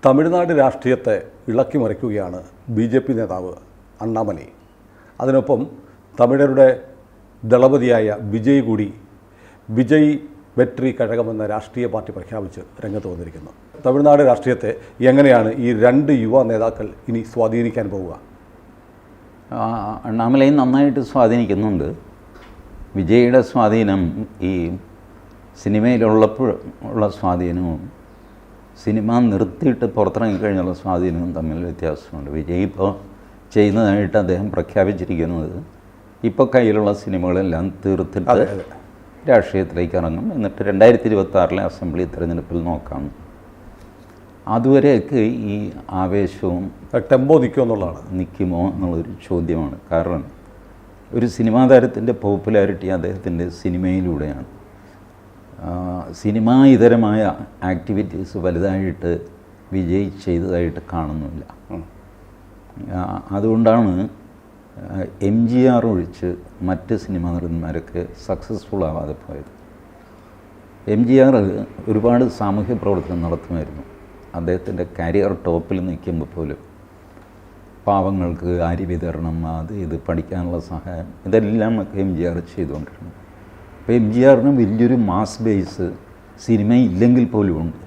തമിഴ്നാട് രാഷ്ട്രീയത്തെ ഇളക്കിമറിക്കുകയാണ് BJP നേതാവ് അണ്ണാമലൈ. അതിനൊപ്പം തമിഴരുടെ ദളപതിയായ വിജയ് കൂടി വിജയ് വെട്രി കഴകമെന്ന രാഷ്ട്രീയ പാർട്ടി പ്രഖ്യാപിച്ച് രംഗത്ത് വന്നിരിക്കുന്നു. തമിഴ്നാട് രാഷ്ട്രീയത്തെ എങ്ങനെയാണ് ഈ രണ്ട് യുവ നേതാക്കൾ ഇനി സ്വാധീനിക്കാൻ പോവുക? അണ്ണാമലൈ നന്നായിട്ട് സ്വാധീനിക്കുന്നുണ്ട്. വിജയുടെ സ്വാധീനം ഈ സിനിമയിലുള്ളപ്പോൾ ഉള്ള സ്വാധീനവും സിനിമ നിർത്തിയിട്ട് പുറത്തിറങ്ങിക്കഴിഞ്ഞുള്ള സ്വാധീനവും തമ്മിൽ വ്യത്യാസമുണ്ട്. വിജയ് ഇപ്പോൾ ചെയ്യുന്നതായിട്ട് അദ്ദേഹം പ്രഖ്യാപിച്ചിരിക്കുന്നത് ഇപ്പോൾ കയ്യിലുള്ള സിനിമകളെല്ലാം തീർത്തിട്ട് രാഷ്ട്രീയത്തിലേക്ക് ഇറങ്ങും, എന്നിട്ട് 2026 അസംബ്ലി തിരഞ്ഞെടുപ്പിൽ നോക്കാം. അതുവരെയൊക്കെ ഈ ആവേശവും ടെമ്പോ നിൽക്കുമോ എന്നുള്ളൊരു ചോദ്യമാണ്. കാരണം ഒരു സിനിമാ താരത്തിൻ്റെ പോപ്പുലാരിറ്റി അദ്ദേഹത്തിൻ്റെ സിനിമയിലൂടെയാണ്. സിനിമാ ഇതരമായ ആക്ടിവിറ്റീസ് വലുതായിട്ട് വിജയ് ചെയ്തതായിട്ട് കാണുന്നില്ല. അതുകൊണ്ടാണ് MGR ഒഴിച്ച് മറ്റ് സിനിമാ നടന്മാരൊക്കെ സക്സസ്ഫുൾ ആവാതെ പോയത്. MGR ഒരുപാട് സാമൂഹ്യ പ്രവർത്തനം നടത്തുമായിരുന്നു. അദ്ദേഹത്തിൻ്റെ കരിയർ ടോപ്പിൽ നിൽക്കുമ്പോൾ പോലും പാവങ്ങൾക്ക് അരി വിതരണം, അത് ഇത് പഠിക്കാനുള്ള സഹായം, ഇതെല്ലാം MGR ചെയ്തുകൊണ്ടിരുന്നു. അപ്പോൾ MGRന് വലിയൊരു മാസ് ബേസ് സിനിമ ഇല്ലെങ്കിൽ പോലും ഉണ്ട്.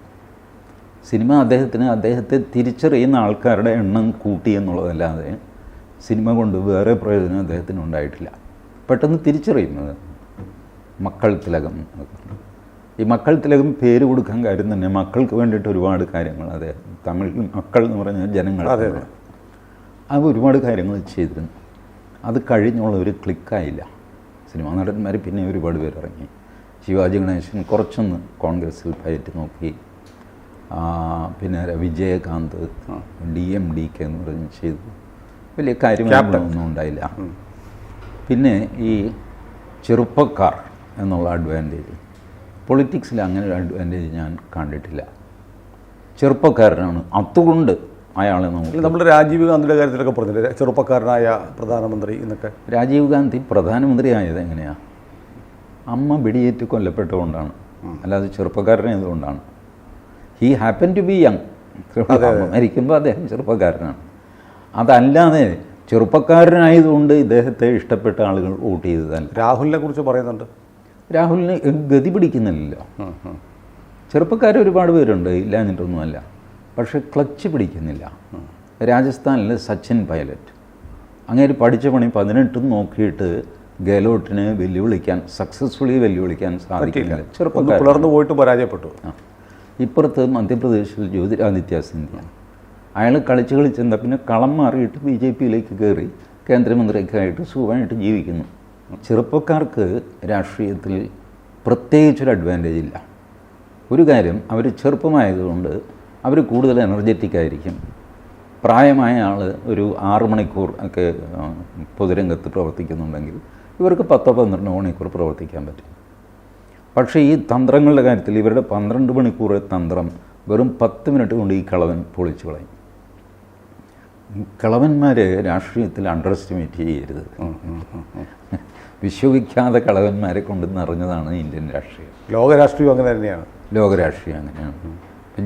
സിനിമ അദ്ദേഹത്തെ തിരിച്ചറിയുന്ന ആൾക്കാരുടെ എണ്ണം കൂട്ടി എന്നുള്ളതല്ലാതെ സിനിമ കൊണ്ട് വേറെ പ്രയോജനം അദ്ദേഹത്തിന് ഉണ്ടായിട്ടില്ല. പെട്ടെന്ന് തിരിച്ചറിയുന്നത് മക്കൾ തിലകം. ഈ മക്കൾ തിലകം പേര് കൊടുക്കാൻ കാര്യം തന്നെ മക്കൾക്ക് വേണ്ടിയിട്ട് ഒരുപാട് കാര്യങ്ങൾ അദ്ദേഹം തമിഴിൽ മക്കൾ എന്ന് പറഞ്ഞാൽ ജനങ്ങൾ അത് ഒരുപാട് കാര്യങ്ങൾ ചെയ്തിരുന്നു. അത് കഴിഞ്ഞുള്ള ഒരു ക്ലിക്കായില്ല. സിനിമാ നടന്മാർ പിന്നെ ഒരുപാട് പേര് ഇറങ്ങി. ശിവാജി ഗണേശൻ കുറച്ചൊന്ന് കോൺഗ്രസ്സിൽ പയറ്റി നോക്കി. പിന്നെ വിജയകാന്ത് DMDK എന്ന് പറഞ്ഞ് ചെയ്തു. വലിയ കാര്യങ്ങളൊന്നും ഉണ്ടായില്ല. പിന്നെ ഈ ചെറുപ്പക്കാർ എന്നുള്ള അഡ്വാൻറ്റേജ് പൊളിറ്റിക്സിൽ അങ്ങനെ ഒരു അഡ്വാൻറ്റേജ് ഞാൻ കണ്ടിട്ടില്ല. ചെറുപ്പക്കാരനാണ്, അതുകൊണ്ട് അയാളെ നമ്മൾ രാജീവ് ഗാന്ധിയുടെ കാര്യത്തിലൊക്കെ പറഞ്ഞില്ലേ, ചെറുപ്പക്കാരനായ പ്രധാനമന്ത്രി എന്നൊക്കെ. രാജീവ് ഗാന്ധി പ്രധാനമന്ത്രി ആയത് എങ്ങനെയാണ്? അമ്മ വെടിയേറ്റ് കൊല്ലപ്പെട്ടുകൊണ്ടാണ്, അല്ലാതെ ചെറുപ്പക്കാരനായതുകൊണ്ടാണ്. He happen to be young. മരിക്കുമ്പോൾ അദ്ദേഹം ചെറുപ്പക്കാരനാണ്. അതല്ലാതെ ചെറുപ്പക്കാരനായതുകൊണ്ട് ഇദ്ദേഹത്തെ ഇഷ്ടപ്പെട്ട ആളുകൾ വോട്ട് ചെയ്തതല്ല. രാഹുലിനെ കുറിച്ച് പറയുന്നുണ്ട്. രാഹുലിന് ഗതി പിടിക്കുന്നില്ലല്ലോ. ചെറുപ്പക്കാർ ഒരുപാട് പേരുണ്ട്, ഇല്ലാഞ്ഞിട്ടൊന്നുമല്ല, പക്ഷേ ക്ലച്ച് പിടിക്കുന്നില്ല. രാജസ്ഥാനിൽ സച്ചിൻ പൈലറ്റ് അങ്ങേര് പഠിച്ച പണി 18 നോക്കിയിട്ട് ഗെഹ്ലോട്ടിനെ സക്സസ്ഫുള്ളി വെല്ലുവിളിക്കാൻ സാധിക്കില്ല. ചെറുപ്പക്കാർ പുലർന്നു പോയിട്ട് പരാജയപ്പെട്ടു. ഇപ്പുറത്ത് മധ്യപ്രദേശിൽ ജ്യോതിരാദിത്യ സിന്ധ്യ, അയാൾ കളിച്ചെന്താ പിന്നെ കളം മാറിയിട്ട് BJPയിലേക്ക് കയറി കേന്ദ്രമന്ത്രിയൊക്കെ ആയിട്ട് സുഖമായിട്ട് ജീവിക്കുന്നു. ചെറുപ്പക്കാർക്ക് രാഷ്ട്രീയത്തിൽ പ്രത്യേകിച്ചൊരു അഡ്വാൻറ്റേജ് ഇല്ല. ഒരു കാര്യം, അവർ ചെറുപ്പമായതുകൊണ്ട് അവർ കൂടുതൽ എനർജറ്റിക് ആയിരിക്കും. പ്രായമായ ആൾ ഒരു 6 മണിക്കൂർ ഒക്കെ പൊതുരംഗത്ത് പ്രവർത്തിക്കുന്നുണ്ടെങ്കിൽ ഇവർക്ക് 10-12 മണിക്കൂർ പ്രവർത്തിക്കാൻ പറ്റും. പക്ഷേ ഈ തന്ത്രങ്ങളുടെ കാര്യത്തിൽ ഇവരുടെ 12 മണിക്കൂർ തന്ത്രം വെറും 10 മിനിറ്റ് കൊണ്ട് ഈ കളവൻ പൊളിച്ചു കളയും. കളവന്മാരെ രാഷ്ട്രീയത്തിൽ അണ്ടർ എസ്റ്റിമേറ്റ് ചെയ്യരുത്. വിശ്വവിഖ്യാത കളവന്മാരെ കൊണ്ട് നിറഞ്ഞതാണ് ഇന്ത്യൻ രാഷ്ട്രീയം. ലോകരാഷ്ട്രീയം അങ്ങനെ തന്നെയാണ്. ലോകരാഷ്ട്രീയം അങ്ങനെയാണ്.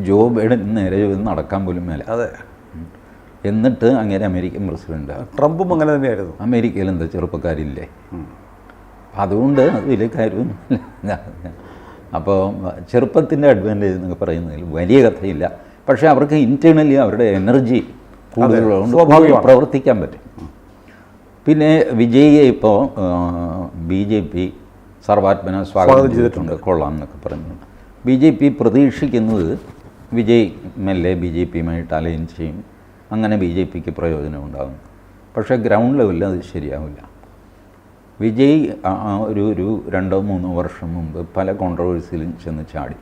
ജോ ബൈഡൻ നേരെ നടക്കാൻ പോലും മേലെ. അതെ. എന്നിട്ട് അങ്ങനെ അമേരിക്കൻ പ്രസിഡൻ്റാണ്. ട്രംപും അങ്ങനെ തന്നെയായിരുന്നു. അമേരിക്കയിൽ എന്താ ചെറുപ്പക്കാരില്ലേ? അതുകൊണ്ട് അത് വലിയ കാര്യമൊന്നുമില്ല. അപ്പോൾ ചെറുപ്പത്തിൻ്റെ അഡ്വാൻറ്റേജ് എന്നൊക്കെ പറയുന്നതിൽ വലിയ കഥയില്ല. പക്ഷേ അവർക്ക് ഇൻറ്റേർണലി അവരുടെ എനർജി കൂടുതലുള്ളതുകൊണ്ട് പ്രവർത്തിക്കാൻ പറ്റും. പിന്നെ വിജയിയെ ഇപ്പോൾ BJP സർവാത്മന സ്വാഗതം ചെയ്തിട്ടുണ്ട്, കൊള്ളാം എന്നൊക്കെ പറഞ്ഞു. BJP പ്രതീക്ഷിക്കുന്നത് വിജയ് മെല്ലെ BJPയുമായിട്ട് അലൈൻ ചെയ്യും, അങ്ങനെ BJPക്ക് പ്രയോജനം ഉണ്ടാകും. പക്ഷേ ഗ്രൗണ്ട് ലെവലിൽ അത് ശരിയാവില്ല. വിജയ് ഒരു 2-3 വർഷം മുമ്പ് പല കോൺട്രവേഴ്സിയിലും ചെന്ന് ചാടി.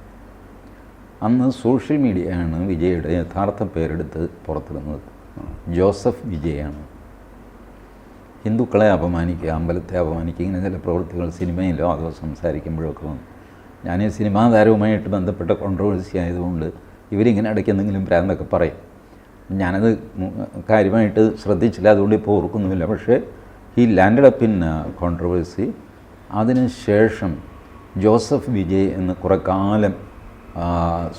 അന്ന് സോഷ്യൽ മീഡിയയാണ് വിജയുടെ യഥാർത്ഥ പേരെടുത്ത് പുറത്തിടുന്നത്. ജോസഫ് വിജയാണ്. ഹിന്ദുക്കളെ അപമാനിക്കുക, അമ്പലത്തെ അപമാനിക്കുക, ഇങ്ങനെ ചില പ്രവൃത്തികൾ സിനിമയിലോ അതോ സംസാരിക്കുമ്പോഴൊക്കെ വന്നു. ഞാൻ ഈ സിനിമാ താരവുമായിട്ട് ബന്ധപ്പെട്ട കോൺട്രവേഴ്സി ആയതുകൊണ്ട് ഇവരിങ്ങനെ ഇടയ്ക്ക് എന്തെങ്കിലും പ്രാന്തൊക്കെ പറയും. ഞാനത് കാര്യമായിട്ട് ശ്രദ്ധിച്ചില്ല, അതുകൊണ്ട് ഇപ്പോൾ ഓർക്കുന്നുമില്ല. പക്ഷേ ഈ ലാൻഡഡ് അപ്പ് ഇൻ കോൺട്രവേഴ്സി. അതിനുശേഷം ജോസഫ് വിജയ് എന്ന് കുറേ കാലം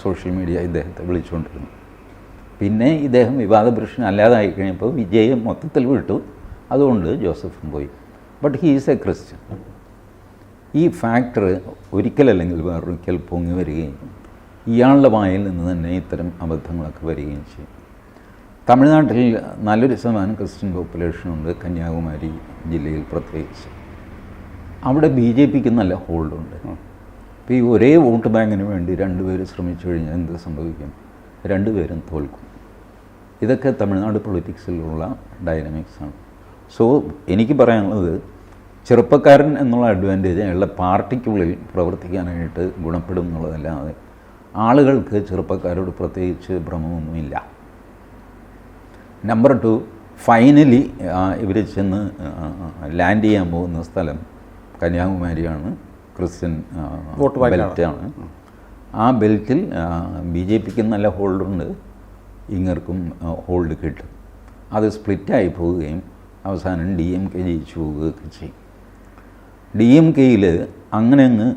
സോഷ്യൽ മീഡിയ ഇദ്ദേഹത്തെ വിളിച്ചുകൊണ്ടിരുന്നു. പിന്നെ ഇദ്ദേഹം വിവാദ പുരുഷൻ അല്ലാതായി കഴിഞ്ഞപ്പോൾ വിജയ് മൊത്തത്തിൽ വിട്ടു. അതുകൊണ്ട് ജോസഫും പോയി. But he is A Christian. ഈ ഫാക്ടർ ഒരിക്കലല്ലെങ്കിൽ വേറൊരിക്കൽ പൊങ്ങി വരികയും ഇയാളുടെ വായിൽ നിന്ന് തന്നെ ഇത്തരം അബദ്ധങ്ങളൊക്കെ വരികയും ചെയ്യും. തമിഴ്നാട്ടിൽ നല്ലൊരു ശതമാനം ക്രിസ്ത്യൻ പോപ്പുലേഷനുണ്ട്, കന്യാകുമാരി ജില്ലയിൽ പ്രത്യേകിച്ച്. അവിടെ BJPക്ക് നല്ല ഹോൾഡുണ്ട്. ഇപ്പോൾ ഈ ഒരേ വോട്ട് ബാങ്കിന് വേണ്ടി രണ്ടുപേര് ശ്രമിച്ചു കഴിഞ്ഞാൽ എന്ത് സംഭവിക്കും? രണ്ടുപേരും തോൽക്കും. ഇതൊക്കെ തമിഴ്നാട് പൊളിറ്റിക്സിലുള്ള ഡൈനാമിക്സാണ്. സോ എനിക്ക് പറയാനുള്ളത്, ചെറുപ്പക്കാരൻ എന്നുള്ള അഡ്വാൻറ്റേജ് അയാളുടെ പാർട്ടിക്കുള്ളിൽ പ്രവർത്തിക്കാനായിട്ട് ഗുണപ്പെടും എന്നുള്ളതല്ലാതെ ആളുകൾക്ക് ചെറുപ്പക്കാരോട് പ്രത്യേകിച്ച് ഭ്രമമൊന്നുമില്ല. നമ്പർ 2, ഫൈനലി ഇവർ ചെന്ന് ലാൻഡ് ചെയ്യാൻ പോകുന്ന സ്ഥലം കന്യാകുമാരിയാണ്. ക്രിസ്ത്യൻ ബെൽറ്റാണ്. ആ ബെൽറ്റിൽ BJPക്ക് നല്ല ഹോൾഡുണ്ട്, ഇങ്ങർക്കും ഹോൾഡ് കിട്ടും. അത് സ്പ്ലിറ്റായി പോവുകയും അവസാനം DMK ജയിച്ചു പോവുകയൊക്കെ ചെയ്യും. DMKയിൽ അങ്ങനെ അങ്ങ്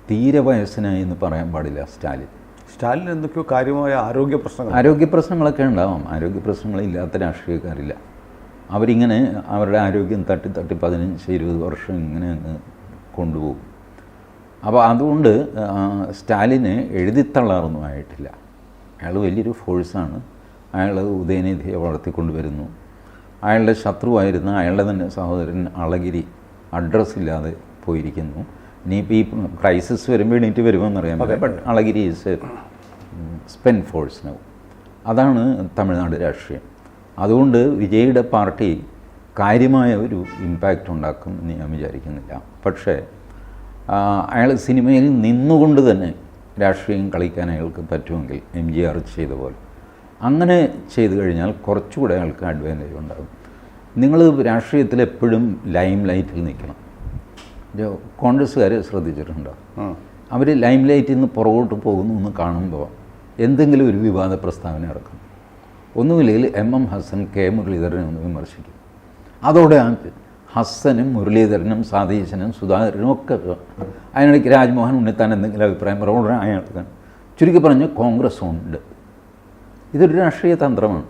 തീരെ വയസ്സനായി എന്ന് പറയാൻ പാടില്ല സ്റ്റാലിൻ എന്തൊക്കെയോ കാര്യമായ ആരോഗ്യ പ്രശ്നങ്ങളൊക്കെ ഉണ്ടാവാം. ആരോഗ്യ പ്രശ്നങ്ങളില്ലാത്ത രാഷ്ട്രീയക്കാരില്ല. അവരിങ്ങനെ അവരുടെ ആരോഗ്യം തട്ടി 15-20 വർഷം ഇങ്ങനെ അങ്ങ് കൊണ്ടുപോകും. അപ്പോൾ അതുകൊണ്ട് സ്റ്റാലിന് എഴുതിത്തള്ളാറൊന്നും ആയിട്ടില്ല. അയാൾ വലിയൊരു ഫോഴ്സാണ്. അയാൾ ഉദയനിധിയെ വളർത്തിക്കൊണ്ടുവരുന്നു. അയാളുടെ ശത്രുവായിരുന്ന അയാളുടെ തന്നെ സഹോദരൻ അളഗിരി അഡ്രസ്സില്ലാതെ പോയിരിക്കുന്നു. ഇനിയിപ്പോൾ ഈ ക്രൈസിസ് വരുമ്പോൾ എണീറ്റ് വരുമെന്നറിയാൻ പറ്റില്ല. But Alagiri is a spent force now. അതാണ് തമിഴ്നാട് രാഷ്ട്രീയം. അതുകൊണ്ട് വിജയുടെ പാർട്ടി കാര്യമായ ഒരു ഇമ്പാക്റ്റ് ഉണ്ടാക്കും എന്ന് ഞാൻ വിചാരിക്കുന്നില്ല. പക്ഷേ അയാൾ സിനിമയിൽ നിന്നുകൊണ്ട് തന്നെ രാഷ്ട്രീയം കളിക്കാൻ അയാൾക്ക് പറ്റുമെങ്കിൽ MGR ചെയ്ത പോലെ അങ്ങനെ ചെയ്തു കഴിഞ്ഞാൽ കുറച്ചുകൂടെ അയാൾക്ക് അഡ്വാൻറ്റേജ് ഉണ്ടാകും. നിങ്ങൾ രാഷ്ട്രീയത്തിൽ എപ്പോഴും ലൈം ലൈറ്റിൽ നിൽക്കണം. കോൺഗ്രസ്സുകാരെ ശ്രദ്ധിച്ചിട്ടുണ്ടോ? അവർ ലൈം ലൈറ്റിൽ നിന്ന് പുറകോട്ട് പോകുന്നു എന്ന് കാണുമ്പോൾ എന്തെങ്കിലും ഒരു വിവാദ പ്രസ്താവന ഇറക്കും. ഒന്നുമില്ലെങ്കിൽ MM ഹസൻ K മുരളീധരനെ ഒന്ന് വിമർശിക്കും. അതോടെ ഹസ്സനും മുരളീധരനും സതീശനും സുധാകരനും ഒക്കെ അതിനിടയ്ക്ക് രാജ്മോഹൻ ഉണ്ണിത്താൻ എന്തെങ്കിലും അഭിപ്രായം പറയുമ്പോൾ അയാൾക്ക് ചുരുക്കി പറഞ്ഞ് കോൺഗ്രസ് ഉണ്ട്. ഇതൊരു രാഷ്ട്രീയ തന്ത്രമാണ്.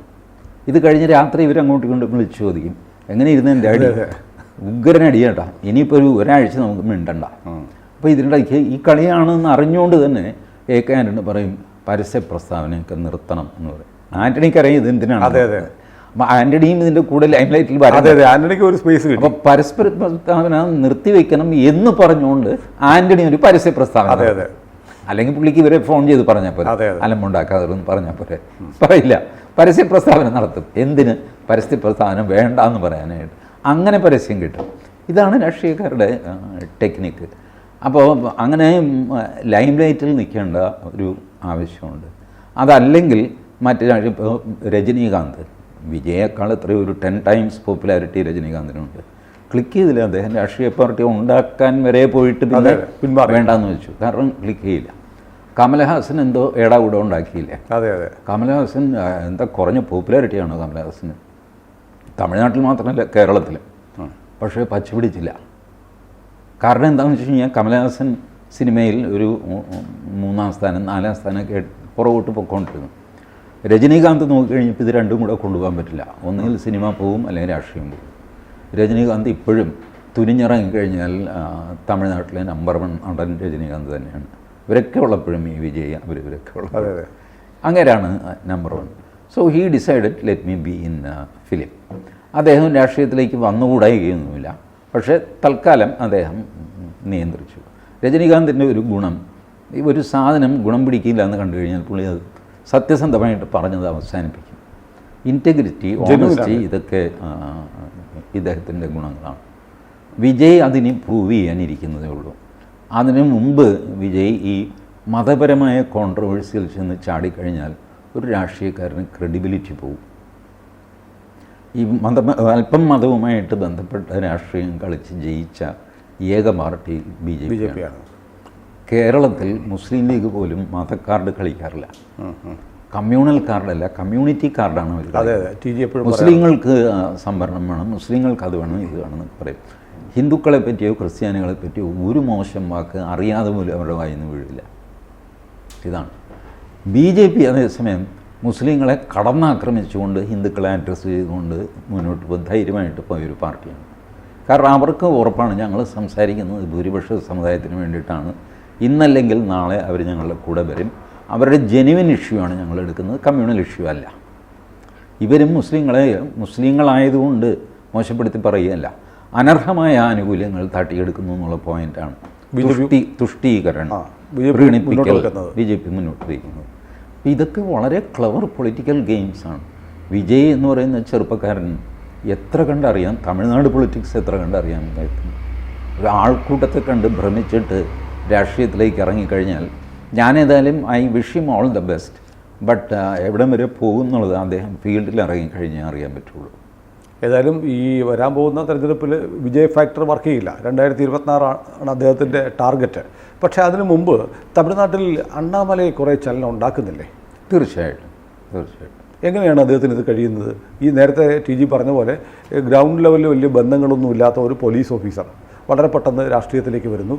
ഇത് കഴിഞ്ഞ് രാത്രി ഇവരങ്ങോട്ട് കൊണ്ട് വിളിച്ചു ചോദിക്കും, എങ്ങനെ ഇരുന്ന് എൻ്റെ അടി ഉഗ്രനടി കേട്ടാ, ഇനിയിപ്പോൾ ഒരാഴ്ച നമുക്ക് മിണ്ടണ്ട. അപ്പോൾ ഇതിനിടയ്ക്ക് ഈ കളിയാണെന്ന് അറിഞ്ഞുകൊണ്ട് തന്നെ AK ആൻ്റണി പറയും പരസ്യ പ്രസ്താവനയൊക്കെ നിർത്തണം എന്ന് പറയും. ആൻ്റണിക്കറിയാം ഇത് എന്തിനാണ്. അപ്പോൾ ആൻ്റണിയും ഇതിൻ്റെ കൂടെ ലൈം ലൈറ്റിൽ ആൻ്റണിക്ക് ഒരു സ്പേസ് കിട്ടും. അപ്പോൾ പരസ്പര പ്രസ്താവന നിർത്തിവെക്കണം എന്ന് പറഞ്ഞുകൊണ്ട് ആൻ്റണി ഒരു പരസ്യ പ്രസ്താവന, അല്ലെങ്കിൽ പുള്ളിക്ക് ഇവരെ ഫോൺ ചെയ്ത് പറഞ്ഞാൽ പോരെ, അലമ്പുണ്ടാക്കാതെ പറഞ്ഞാൽ പോരെ, പറയില്ല, പരസ്യ പ്രസ്താവന നടത്തും. എന്തിന്? പരസ്യ പ്രസ്താവന വേണ്ട എന്ന് പറയാനായിട്ട്. അങ്ങനെ പരസ്യം കിട്ടും. ഇതാണ് രാഷ്ട്രീയക്കാരുടെ ടെക്നിക്ക്. അപ്പോൾ അങ്ങനെ ലൈം ലൈറ്റിൽ നിൽക്കേണ്ട ഒരു ആവശ്യമുണ്ട്. അതല്ലെങ്കിൽ മറ്റു ഇപ്പോൾ രജനീകാന്ത് വിജയേക്കാൾ എത്രയോ ഒരു 10 times പോപ്പുലാരിറ്റി രജനീകാന്തിനുണ്ട്. ക്ലിക്ക് ചെയ്തില്ല. അദ്ദേഹം രാഷ്ട്രീയ പാർട്ടി ഉണ്ടാക്കാൻ വരെ പോയിട്ട് പിന്നെ വേണ്ടാന്ന് വെച്ചു. കാരണം ക്ലിക്ക് ചെയ്യില്ല. കമലഹാസൻ എന്തോ ഏടാകൂടം ഉണ്ടാക്കിയില്ലേ? കമലഹാസൻ എന്താ കുറഞ്ഞ പോപ്പുലാരിറ്റിയാണോ കമലഹാസന്? തമിഴ്നാട്ടിൽ മാത്രമല്ല കേരളത്തിൽ. പക്ഷേ പച്ച പിടിച്ചില്ല. കാരണം എന്താണെന്ന് വെച്ച് കഴിഞ്ഞാൽ കമലഹാസൻ സിനിമയിൽ ഒരു 3-ാം സ്ഥാനം 4-ാം സ്ഥാനമൊക്കെ പുറകോട്ട് പൊയ്ക്കൊണ്ടിരുന്നു. രജനീകാന്ത് നോക്കിക്കഴിഞ്ഞപ്പോൾ ഇത് രണ്ടും കൂടെ കൊണ്ടുപോകാൻ പറ്റില്ല. ഒന്നുകിൽ സിനിമ പോവും അല്ലെങ്കിൽ രാഷ്ട്രീയം പോവും. രജനീകാന്ത് ഇപ്പോഴും തുനിഞ്ഞിറങ്ങിക്കഴിഞ്ഞാൽ തമിഴ്നാട്ടിലെ നമ്പർ 1 നടൻ രജനീകാന്ത് തന്നെയാണ്. ഇവരൊക്കെ ഉള്ളപ്പോഴും ഈ വിജയ് ഇവരൊക്കെ ഉള്ളത് അങ്ങനെയാണ് number 1. So he decided let me be in film. അദ്ദേഹം രാഷ്ട്രീയത്തിലേക്ക് വന്നുകൂടായികയൊന്നുമില്ല. പക്ഷേ തൽക്കാലം അദ്ദേഹം നിയന്ത്രിച്ചു. രജനീകാന്തിൻ്റെ ഒരു ഗുണം, ഒരു സാധനം ഗുണം പിടിക്കില്ല എന്ന് കണ്ടു കഴിഞ്ഞാൽ പുള്ളി അത് സത്യസന്ധമായിട്ട് പറഞ്ഞത് അവസാനിപ്പിക്കും. ഇൻറ്റഗ്രിറ്റി, ഓണസ്റ്റി, ഇതൊക്കെ ഇദ്ദേഹത്തിൻ്റെ ഗുണങ്ങളാണ്. വിജയ് അതിന് പ്രൂവ് ചെയ്യാനിരിക്കുന്നതേ ഉള്ളൂ. അതിനു മുമ്പ് വിജയ് ഈ മതപരമായ കോൺട്രവേഴ്സിയിൽ ചെന്ന് ചാടിക്കഴിഞ്ഞാൽ ഒരു രാഷ്ട്രീയക്കാരന് ക്രെഡിബിലിറ്റി പോകും. ഈ അല്പം മതവുമായിട്ട് ബന്ധപ്പെട്ട രാഷ്ട്രീയം കളിച്ച് ജയിച്ച ഏക പാർട്ടി BJP ആണ്. കേരളത്തിൽ മുസ്ലിം ലീഗ് പോലും മതക്കാർഡ് കളിക്കാറില്ല. കമ്മ്യൂണൽ കാർഡല്ല, കമ്മ്യൂണിറ്റി കാർഡാണ് അവർ. മുസ്ലിങ്ങൾക്ക് സംവരണം വേണം, മുസ്ലിങ്ങൾക്ക് അത് വേണം, ഇത് വേണം എന്നൊക്കെ പറയും. ഹിന്ദുക്കളെ പറ്റിയോ ക്രിസ്ത്യാനികളെ പറ്റിയോ ഒരു മോശം വാക്ക് അറിയാതെ പോലും അവരുടെ വായിന്ന് വീഴില്ല. ഇതാണ് BJP. അതേസമയം മുസ്ലിങ്ങളെ കടന്നാക്രമിച്ചുകൊണ്ട് ഹിന്ദുക്കളെ അഡ്രസ്സ് ചെയ്തുകൊണ്ട് മുന്നോട്ട് പോയി ധൈര്യമായിട്ട് പോയൊരു പാർട്ടിയാണ്. കാരണം അവർക്ക് ഉറപ്പാണ് ഞങ്ങൾ സംസാരിക്കുന്നത് ഭൂരിപക്ഷ സമുദായത്തിന് വേണ്ടിയിട്ടാണ്, ഇന്നല്ലെങ്കിൽ നാളെ അവർ ഞങ്ങളുടെ കൂടെ വരും. അവരുടെ ജെനുവിൻ ഇഷ്യൂ ആണ് ഞങ്ങൾ എടുക്കുന്നത്, കമ്മ്യൂണൽ ഇഷ്യൂ അല്ല. ഇവരും മുസ്ലിങ്ങളായതുകൊണ്ട് മോശപ്പെടുത്തി പറയുകയല്ല, അനർഹമായ ആനുകൂല്യങ്ങൾ തട്ടിയെടുക്കുന്നു എന്നുള്ള പോയിൻ്റാണ് തുഷ്ടീകരണം പ്രീണിപ്പിക്കൽ BJP മുന്നോട്ട് വയ്ക്കുന്നത്. ഇതൊക്കെ വളരെ ക്ലവർ പൊളിറ്റിക്കൽ ഗെയിംസാണ്. വിജയ് എന്ന് പറയുന്ന ചെറുപ്പക്കാരൻ എത്ര കണ്ടറിയാം, തമിഴ്നാട് പൊളിറ്റിക്സ് എത്ര കണ്ടറിയാൻ പറ്റും. ഒരു ആൾക്കൂട്ടത്തെ കണ്ട് ഭ്രമിച്ചിട്ട് രാഷ്ട്രീയത്തിലേക്ക് ഇറങ്ങിക്കഴിഞ്ഞാൽ, ഞാനേതായാലും I wish him all the best. But എവിടം വരെ പോകുന്നുള്ളത് അദ്ദേഹം ഫീൽഡിൽ ഇറങ്ങിക്കഴിഞ്ഞാൽ അറിയാൻ പറ്റുള്ളൂ. ഏതായാലും ഈ വരാൻ പോകുന്ന തെരഞ്ഞെടുപ്പിൽ വിജയ് ഫാക്ടർ വർക്ക് ചെയ്യില്ല. 2026 ആണ് അദ്ദേഹത്തിൻ്റെ ടാർഗറ്റ്. പക്ഷേ അതിനു മുമ്പ് തമിഴ്നാട്ടിൽ അണ്ണാമലൈ കുറേ ചലനം ഉണ്ടാക്കുന്നില്ലേ? തീർച്ചയായിട്ടും. എങ്ങനെയാണ് അദ്ദേഹത്തിന് ഇത് കഴിയുന്നത്? ഈ നേരത്തെ TG പറഞ്ഞ പോലെ ഗ്രൗണ്ട് ലെവലിൽ വലിയ ബന്ധങ്ങളൊന്നും ഇല്ലാത്ത ഒരു പോലീസ് ഓഫീസർ വളരെ പെട്ടെന്ന് രാഷ്ട്രീയത്തിലേക്ക് വരുന്നു,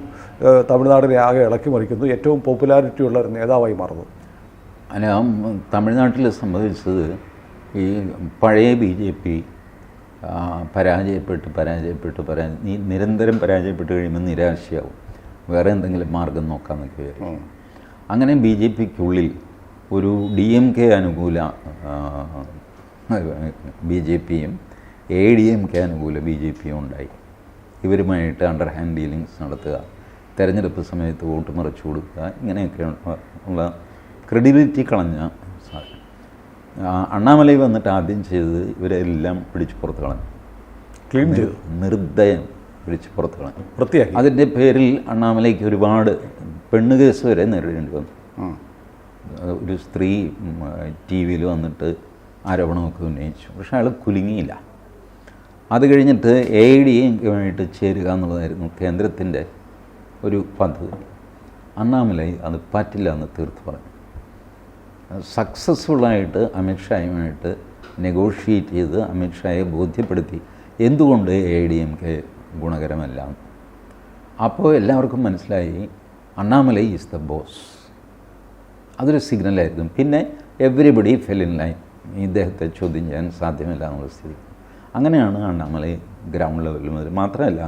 തമിഴ്നാടിനെ ആകെ ഇളക്കി മറിക്കുന്നു, ഏറ്റവും പോപ്പുലാരിറ്റിയുള്ള ഒരു നേതാവായി മാറുന്നു. അല്ല, തമിഴ്നാട്ടിൽ സംബന്ധിച്ചത് ഈ പഴയ BJP നിരന്തരം പരാജയപ്പെട്ട് കഴിയുമ്പോൾ നിരാശയാവും, വേറെ എന്തെങ്കിലും മാർഗം നോക്കാമെന്നൊക്കെ വരും. അങ്ങനെ BJPക്കുള്ളിൽ ഒരു DMK അനുകൂല BJPയും ADMK അനുകൂല BJPയും ഉണ്ടായി. ഇവരുമായിട്ട് അണ്ടർ ഹാൻഡ് ഡീലിങ്സ് നടത്തുക, തെരഞ്ഞെടുപ്പ് സമയത്ത് വോട്ട് മറിച്ചു കൊടുക്കുക, ഇങ്ങനെയൊക്കെ ഉള്ള ക്രെഡിബിലിറ്റി കളഞ്ഞ സാധനം. അണ്ണാമലൈ വന്നിട്ട് ആദ്യം ചെയ്തത് ഇവരെല്ലാം പിടിച്ച് പുറത്ത് കളഞ്ഞു, ക്ലീൻ ചെയ്തു, നിർദ്ദയം പിടിച്ച് പുറത്ത് കളഞ്ഞു, വൃത്തിയാക്കി. അതിൻ്റെ പേരിൽ അണ്ണാമലൈക്ക് ഒരുപാട് പെണ്ണുകേസ് വരെ നേരിടേണ്ടി വന്നു. ഒരു സ്ത്രീ TV വന്നിട്ട് ആരോപണമൊക്കെ ഉന്നയിച്ചു, പക്ഷേ അയാൾ കുലുങ്ങിയില്ല. അത് കഴിഞ്ഞിട്ട് AIADMKയുമായിട്ട് ചേരുക എന്നുള്ളതായിരുന്നു കേന്ദ്രത്തിൻ്റെ ഒരു പദ്ധതി. അണ്ണാമലൈ അത് പറ്റില്ല എന്ന് തീർത്ത് പറഞ്ഞു. സക്സസ്ഫുള്ളായിട്ട് അമിത്ഷായുമായിട്ട് നെഗോഷിയേറ്റ് ചെയ്ത് അമിത്ഷായെ ബോധ്യപ്പെടുത്തി എന്തുകൊണ്ട് AIADMK ഗുണകരമല്ല. അപ്പോൾ എല്ലാവർക്കും മനസ്സിലായി അണ്ണാമലൈ ഈസ് ദ ബോസ്. അതൊരു സിഗ്നലായിരുന്നു. പിന്നെ എവരിബഡി ഫെൽ ഇൻ ലൈൻ, ഇദ്ദേഹത്തെ ചോദ്യം ചെയ്യാൻ സാധ്യമല്ല എന്നുള്ള സ്ഥിതി. അങ്ങനെയാണ് അണ്ണാമലൈ ഗ്രൗണ്ട് ലെവലിൽ മുതൽ. മാത്രമല്ല,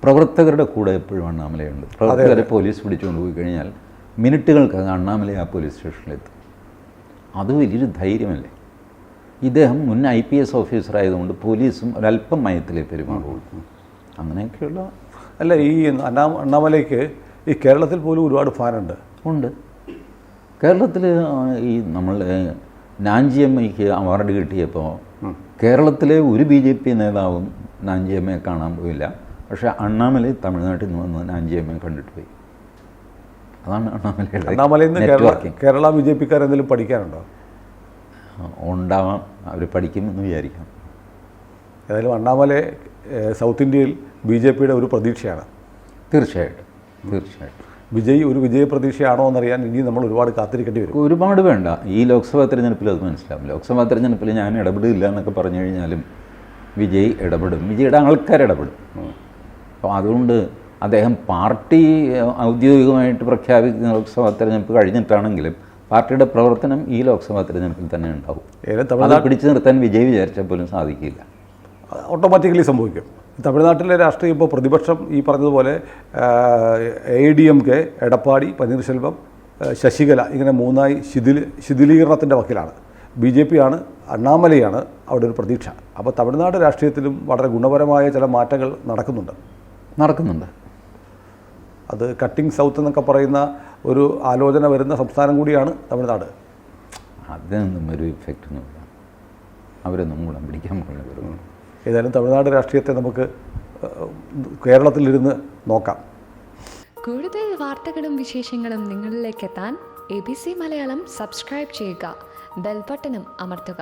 പ്രവർത്തകരുടെ കൂടെ എപ്പോഴും അണ്ണാമലയുണ്ട്. പ്രവർത്തകരെ പോലീസ് പിടിച്ചുകൊണ്ട് പോയി കഴിഞ്ഞാൽ മിനിറ്റുകൾക്കകം അണ്ണാമലൈ ആ പോലീസ് സ്റ്റേഷനിലെത്തും. അത് വലിയൊരു ധൈര്യമല്ലേ. ഇദ്ദേഹം മുൻ IPS ഓഫീസറായതുകൊണ്ട് പോലീസും ഒരല്പം മയത്തിലേ പെരുമാറുള്ളൂ. അങ്ങനെയൊക്കെയുള്ള അല്ല, ഈ അണ്ണാമലൈക്ക് ഈ കേരളത്തിൽ പോലും ഒരുപാട് ഫാനുണ്ട്. ഉണ്ട്. കേരളത്തിൽ ഈ നമ്മൾ നാഞ്ചിയമ്മയ്ക്ക് അവാർഡ് കിട്ടിയപ്പോൾ കേരളത്തിലെ ഒരു BJP നേതാവും നാഞ്ചിയമ്മയെ കാണാൻ പോയില്ല. പക്ഷേ അണ്ണാമലൈ തമിഴ്നാട്ടിൽ നിന്ന് വന്ന് നാഞ്ചിയമ്മയെ കണ്ടിട്ട് പോയി. അതാണ് അണ്ണാമലയിൽ നിന്ന് കേരള BJPക്കാർ എന്തെങ്കിലും പഠിക്കാനുണ്ടോ? ഉണ്ടാവാം, അവർ പഠിക്കുമെന്ന് വിചാരിക്കാം. ഏതായാലും അണ്ണാമലൈ സൗത്ത് ഇന്ത്യയിൽ BJPയുടെ ഒരു പ്രതീക്ഷയാണ്. തീർച്ചയായിട്ടും. വിജയ് ഒരു വിജയപ്രതീക്ഷയാണോ എന്നറിയാൻ ഇനി നമ്മൾ ഒരുപാട് കാത്തിരിക്കേണ്ടി വരും. ഒരുപാട് വേണ്ട. ഈ ലോക്സഭാ തെരഞ്ഞെടുപ്പിൽ അത് മനസ്സിലാവും. ലോക്സഭാ തെരഞ്ഞെടുപ്പിൽ ഞാൻ ഇടപെടില്ല എന്നൊക്കെ പറഞ്ഞു കഴിഞ്ഞാലും വിജയ് ഇടപെടും, വിജയുടെ ആൾക്കാർ ഇടപെടും. അപ്പോൾ അതുകൊണ്ട് അദ്ദേഹം പാർട്ടി ഔദ്യോഗികമായിട്ട് പ്രഖ്യാപിക്കുന്ന ലോക്സഭാ തെരഞ്ഞെടുപ്പ് കഴിഞ്ഞിട്ടാണെങ്കിലും പാർട്ടിയുടെ പ്രവർത്തനം ഈ ലോക്സഭാ തെരഞ്ഞെടുപ്പിൽ തന്നെ ഉണ്ടാവും. അത് പിടിച്ചു നിർത്താൻ വിജയ് വിചാരിച്ചാൽ പോലും സാധിക്കില്ല, ഓട്ടോമാറ്റിക്കലി സംഭവിക്കും. തമിഴ്നാട്ടിലെ രാഷ്ട്രീയം ഇപ്പോൾ പ്രതിപക്ഷം ഈ പറഞ്ഞതുപോലെ AIADMK, എടപ്പാടി പന്നീർശെൽവം, ശശികല, ഇങ്ങനെ മൂന്നായി ശിഥിലീകരണത്തിൻ്റെ വക്കിലാണ്. BJP ആണ്, അണ്ണാമലയാണ് അവിടെ ഒരു പ്രതീക്ഷ. അപ്പോൾ തമിഴ്നാട് രാഷ്ട്രീയത്തിലും വളരെ ഗുണപരമായ ചില മാറ്റങ്ങൾ നടക്കുന്നുണ്ട്. അത് കട്ടിംഗ് സൗത്ത് എന്നൊക്കെ പറയുന്ന ഒരു ആലോചന വരുന്ന സംസ്ഥാനം കൂടിയാണ് തമിഴ്നാട്. അതിനൊന്നും ഒരു ഇഫക്റ്റൊന്നുമില്ല, അവരൊന്നും കൂടെ പിടിക്കാൻ പോകുന്നു. ഏതായാലും തമിഴ്നാട് രാഷ്ട്രീയത്തെ നമുക്ക് കേരളത്തിലിരുന്ന് നോക്കാം. കൂടുതൽ വാർത്തകളും വിശേഷങ്ങളും നിങ്ങളിലേക്ക് എത്താൻ ABC മലയാളം സബ്സ്ക്രൈബ് ചെയ്യുക, ബെൽ ബട്ടണും അമർത്തുക.